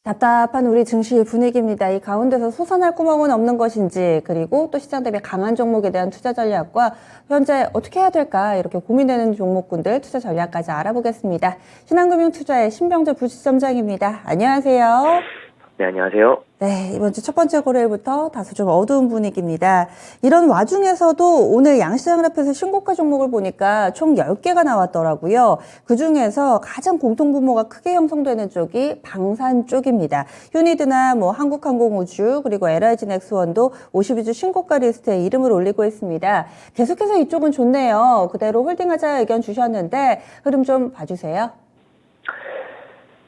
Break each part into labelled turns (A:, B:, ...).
A: 답답한 우리 증시 분위기입니다. 이 가운데서 솟아날 구멍은 없는 것인지, 그리고 또 시장 대비 강한 종목에 대한 투자 전략과 현재 어떻게 해야 될까 이렇게 고민되는 종목군들 투자 전략까지 알아보겠습니다. 신한금융투자의 신병재 부지점장입니다. 안녕하세요.
B: 네, 안녕하세요.
A: 네, 이번 주 첫 번째 거래일부터 다소 좀 어두운 분위기입니다. 이런 와중에서도 오늘 양시장을 합해서 신고가 종목을 보니까 총 10개가 나왔더라고요. 그중에서 가장 공통분모가 크게 형성되는 쪽이 방산 쪽입니다. 휴니드나 한국항공우주 그리고 LIG넥스원도 52주 신고가 리스트에 이름을 올리고 있습니다. 계속해서 이쪽은 좋네요. 그대로 홀딩하자 의견 주셨는데 흐름 좀 봐주세요.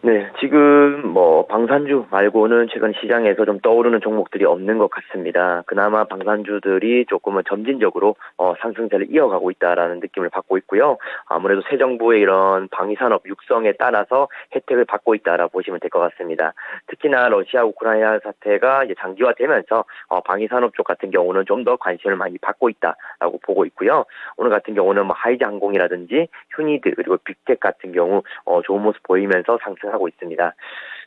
B: 네, 지금 방산주 말고는 최근 시장에서 좀 떠오르는 종목들이 없는 것 같습니다. 그나마 방산주들이 조금은 점진적으로 상승세를 이어가고 있다라는 느낌을 받고 있고요. 아무래도 새 정부의 이런 방위산업 육성에 따라서 혜택을 받고 있다라고 보시면 될 것 같습니다. 특히나 러시아 우크라이나 사태가 이제 장기화되면서 방위산업 쪽 같은 경우는 좀 더 관심을 많이 받고 있다라고 보고 있고요. 오늘 같은 경우는 하이즈 항공이라든지 휴니드 그리고 빅텍 같은 경우 좋은 모습 보이면서 상승하고 있습니다.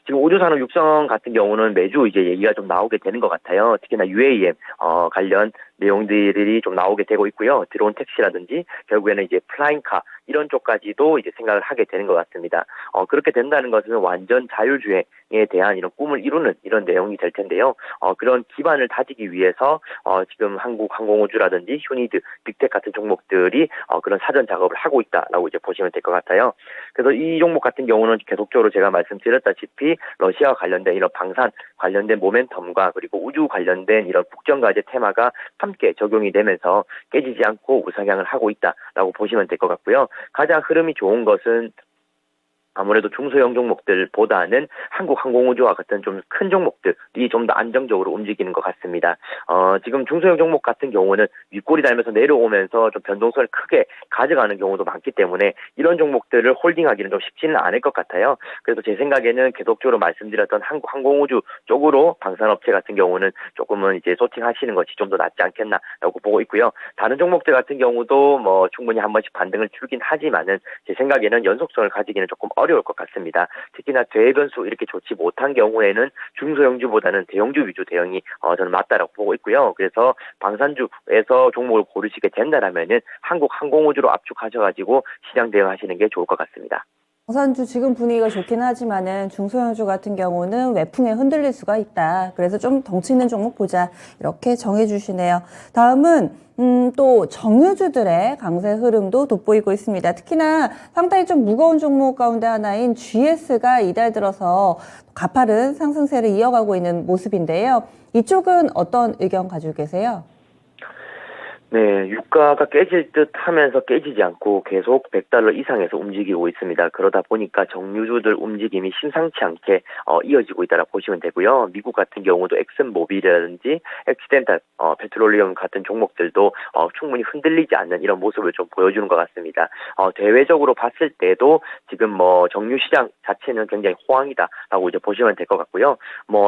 B: 지금 우주산업 육성 같은 경우는 매주 이제 얘기가 좀 나오게 되는 것 같아요. 특히나 UAM 관련 내용들이 좀 나오게 되고 있고요. 드론 택시라든지 결국에는 이제 플라잉카 이런 쪽까지도 이제 생각을 하게 되는 것 같습니다. 그렇게 된다는 것은 완전 자율주행에 대한 이런 꿈을 이루는 이런 내용이 될 텐데요. 그런 기반을 다지기 위해서 지금 한국항공우주라든지 휴니드, 빅텍 같은 종목들이 그런 사전 작업을 하고 있다라고 이제 보시면 될 것 같아요. 그래서 이 종목 같은 경우는 계속적으로 제가 말씀드렸다시피 러시아와 관련된 이런 방산 관련된 모멘텀과 그리고 우주 관련된 이런 국정과제 테마가 함께 적용이 되면서 깨지지 않고 우상향을 하고 있다라고 보시면 될 것 같고요. 가장 흐름이 좋은 것은 아무래도 중소형 종목들보다는 한국항공우주와 같은 좀 큰 종목들이 좀 더 안정적으로 움직이는 것 같습니다. 지금 중소형 종목 같은 경우는 윗골이 달면서 내려오면서 좀 변동성을 크게 가져가는 경우도 많기 때문에 이런 종목들을 홀딩하기는 좀 쉽지는 않을 것 같아요. 그래서 제 생각에는 계속적으로 말씀드렸던 한국항공우주 쪽으로 방산업체 같은 경우는 조금은 이제 소팅하시는 것이 좀 더 낫지 않겠나라고 보고 있고요. 다른 종목들 같은 경우도 충분히 한 번씩 반등을 주긴 하지만은 제 생각에는 연속성을 가지기는 조금 어려울 것 같습니다. 특히나 대변수 이렇게 좋지 못한 경우에는 중소형주보다는 대형주 위주 대응이 저는 맞다라고 보고 있고요. 그래서 방산주에서 종목을 고르시게 된다라면은 한국항공우주로 압축하셔가지고 시장 대응하시는 게 좋을 것 같습니다.
A: 방산주 지금 분위기가 좋긴 하지만은 중소형주 같은 경우는 외풍에 흔들릴 수가 있다. 그래서 좀 덩치 있는 종목 보자. 이렇게 정해주시네요. 다음은 또 정유주들의 강세 흐름도 돋보이고 있습니다. 특히나 상당히 좀 무거운 종목 가운데 하나인 GS가 이달 들어서 가파른 상승세를 이어가고 있는 모습인데요. 이쪽은 어떤 의견 가지고 계세요?
B: 네, 유가가 깨질 듯 하면서 깨지지 않고 계속 100달러 이상에서 움직이고 있습니다. 그러다 보니까 정유주들 움직임이 심상치 않게 이어지고 있다고 보시면 되고요. 미국 같은 경우도 엑슨모빌이라든지 엑시덴탈, 페트롤리움 같은 종목들도 충분히 흔들리지 않는 이런 모습을 좀 보여주는 것 같습니다. 대외적으로 봤을 때도 지금 정유 시장 자체는 굉장히 호황이다라고 이제 보시면 될 것 같고요.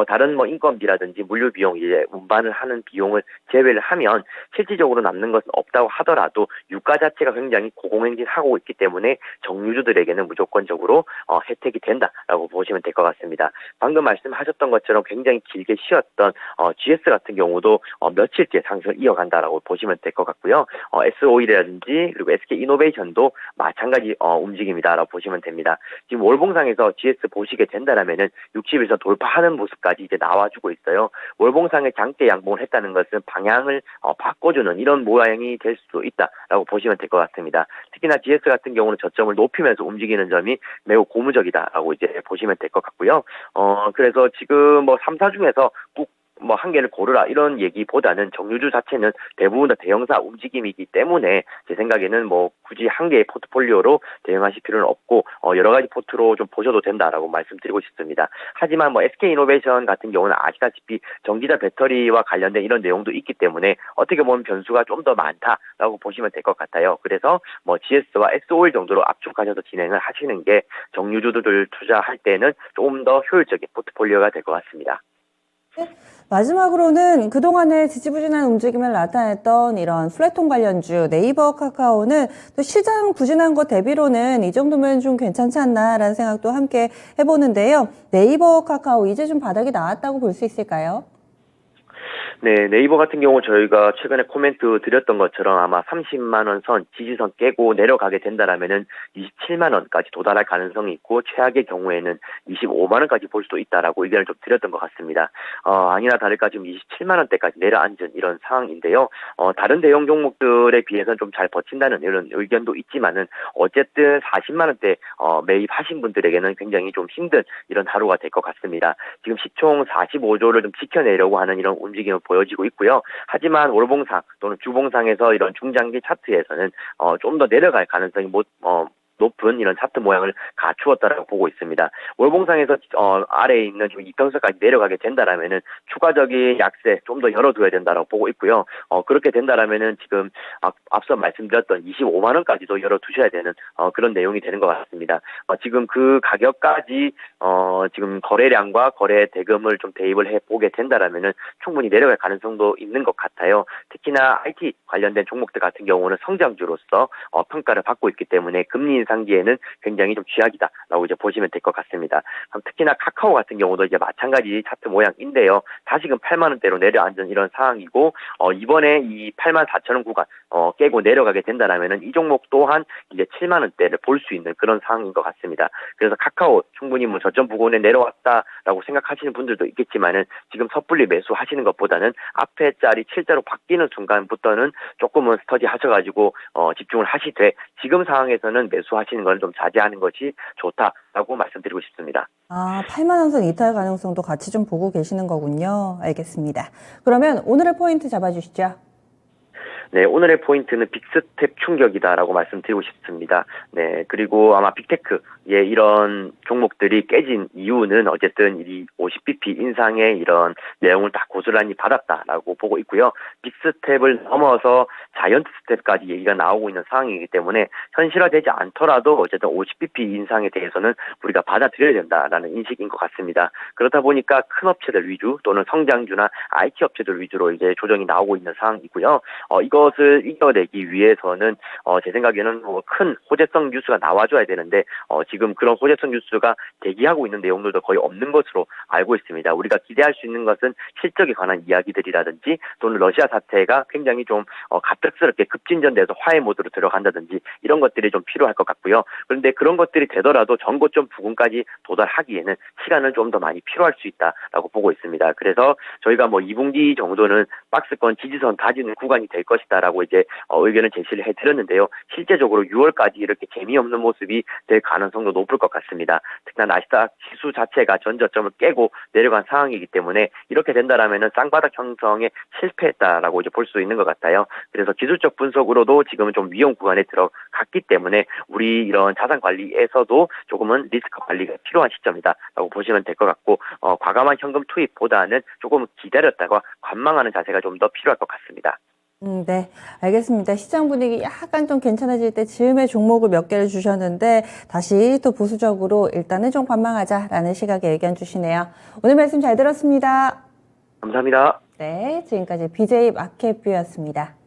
B: 다른 인건비라든지 물류 비용 이제 운반을 하는 비용을 제외를 하면 실질적으로 남는 것은 없다고 하더라도 유가 자체가 굉장히 고공행진하고 있기 때문에 정유주들에게는 무조건적으로 혜택이 된다라고 보시면 될 것 같습니다. 방금 말씀하셨던 것처럼 굉장히 길게 쉬었던 GS 같은 경우도 며칠째 상승을 이어간다라고 보시면 될 것 같고요. S-오일이라든지 그리고 SK이노베이션도 마찬가지 움직임이다라고 보시면 됩니다. 지금 월봉상에서 GS 보시게 된다라면은 60에서 돌파하는 모습까지 이제 나와주고 있어요. 월봉상의 장대 양봉을 했다는 것은 방향을 바꿔주는 이런 모양이 될 수도 있다라고 보시면 될 것 같습니다. 특히나 GS 같은 경우는 저점을 높이면서 움직이는 점이 매우 고무적이다라고 이제 보시면 될 것 같고요. 그래서 지금 3사 중에서 꼭 한 개를 고르라 이런 얘기보다는 정유주 자체는 대부분 다 대형사 움직임이기 때문에 제 생각에는 굳이 한 개의 포트폴리오로 대응하실 필요는 없고 여러 가지 포트로 좀 보셔도 된다라고 말씀드리고 싶습니다. 하지만 SK이노베이션 같은 경우는 아시다시피 전기차 배터리와 관련된 이런 내용도 있기 때문에 어떻게 보면 변수가 좀 더 많다라고 보시면 될 것 같아요. 그래서 GS와 S-오일 정도로 압축하셔서 진행을 하시는 게 정유주들 투자할 때는 조금 더 효율적인 포트폴리오가 될 것 같습니다.
A: 마지막으로는 그동안에 지지부진한 움직임을 나타냈던 이런 플랫폼 관련주 네이버 카카오는 또 시장 부진한 것 대비로는 이 정도면 좀 괜찮지 않나라는 생각도 함께 해보는데요. 네이버 카카오 이제 좀 바닥이 나왔다고 볼 수 있을까요?
B: 네, 네이버 같은 경우 저희가 최근에 코멘트 드렸던 것처럼 아마 30만 원 선, 지지선 깨고 내려가게 된다라면은 27만 원까지 도달할 가능성이 있고 최악의 경우에는 25만 원까지 볼 수도 있다라고 의견을 좀 드렸던 것 같습니다. 아니나 다를까 지금 27만 원대까지 내려앉은 이런 상황인데요. 다른 대형 종목들에 비해서는 좀 잘 버틴다는 이런 의견도 있지만은 어쨌든 40만 원대 매입하신 분들에게는 굉장히 좀 힘든 이런 하루가 될 것 같습니다. 지금 시총 45조를 좀 지켜내려고 하는 이런 움직임을 보여지고 있고요. 하지만 월봉상 또는 주봉상에서 이런 중장기 차트에서는 좀 더 내려갈 가능성이 높은 이런 차트 모양을 갖추었다라고 보고 있습니다. 월봉상에서 아래에 있는 지금 이평선까지 내려가게 된다라면은 추가적인 약세 좀 더 열어둬야 된다라고 보고 있고요. 그렇게 된다라면은 지금 앞서 말씀드렸던 25만 원까지도 열어두셔야 되는 그런 내용이 되는 것 같습니다. 지금 그 가격까지 지금 거래량과 거래 대금을 좀 대입을 해보게 된다라면은 충분히 내려갈 가능성도 있는 것 같아요. 특히나 IT 관련된 종목들 같은 경우는 성장주로서 평가를 받고 있기 때문에 금리 인상기에는 굉장히 좀 쥐약이다라고 이제 보시면 될 것 같습니다. 특히나 카카오 같은 경우도 이제 마찬가지 차트 모양인데요. 다시금 8만 원대로 내려앉은 이런 상황이고 이번에 이 8만 4천 원 구간 깨고 내려가게 된다라면은 이 종목 또한 이제 7만 원대를 볼 수 있는 그런 상황인 것 같습니다. 그래서 카카오 충분히 뭐 저점 부근에 내려왔다라고 생각하시는 분들도 있겠지만은 지금 섣불리 매수하시는 것보다는 앞에 짤이 7자로 바뀌는 순간부터는 조금은 스터디 하셔가지고 집중을 하시되 지금 상황에서는 매수하시는 건 좀 자제하는 것이 좋다라고 말씀드리고 싶습니다.
A: 8만 원선 이탈 가능성도 같이 좀 보고 계시는 거군요. 알겠습니다. 그러면 오늘의 포인트 잡아주시죠.
B: 네, 오늘의 포인트는 빅스텝 충격이다라고 말씀드리고 싶습니다. 네, 그리고 아마 빅테크의 이런 종목들이 깨진 이유는 어쨌든 이 50bp 인상의 이런 내용을 다 고스란히 받았다라고 보고 있고요. 빅스텝을 넘어서 자이언트 스텝까지 얘기가 나오고 있는 상황이기 때문에 현실화되지 않더라도 어쨌든 50bp 인상에 대해서는 우리가 받아들여야 된다라는 인식인 것 같습니다. 그렇다 보니까 큰 업체들 위주 또는 성장주나 IT 업체들 위주로 이제 조정이 나오고 있는 상황이고요. 이것을 이겨내기 위해서는 제 생각에는 큰 호재성 뉴스가 나와줘야 되는데 지금 그런 호재성 뉴스가 대기하고 있는 내용들도 거의 없는 것으로 알고 있습니다. 우리가 기대할 수 있는 것은 실적에 관한 이야기들이라든지 또는 러시아 사태가 굉장히 좀 갑작스럽게 급진전돼서 화해 모드로 들어간다든지 이런 것들이 좀 필요할 것 같고요. 그런데 그런 것들이 되더라도 전고점 부근까지 도달하기에는 시간은 좀 더 많이 필요할 수 있다라고 보고 있습니다. 그래서 저희가 2분기 정도는 박스권 지지선 다지는 구간이 될 것이다라고 이제 의견을 제시를 해드렸는데요. 실제적으로 6월까지 이렇게 재미없는 모습이 될 가능성도 높을 것 같습니다. 특히나 나스닥 지수 자체가 전저점을 깨고 내려간 상황이기 때문에 이렇게 된다라면은 쌍바닥 형성에 실패했다라고 이제 볼 수 있는 것 같아요. 그래서 기술적 분석으로도 지금은 좀 위험 구간에 들어갔기 때문에 우리 이런 자산 관리에서도 조금은 리스크 관리가 필요한 시점이다라고 보시면 될 것 같고 과감한 현금 투입보다는 조금 기다렸다가 관망하는 자세가 좀 더 필요할 것 같습니다.
A: 네, 알겠습니다. 시장 분위기 약간 좀 괜찮아질 때 즈음에 종목을 몇 개를 주셨는데 다시 또 보수적으로 일단은 좀 관망하자라는 시각의 의견 주시네요. 오늘 말씀 잘 들었습니다.
B: 감사합니다.
A: 네, 지금까지 BJ 마켓뷰였습니다.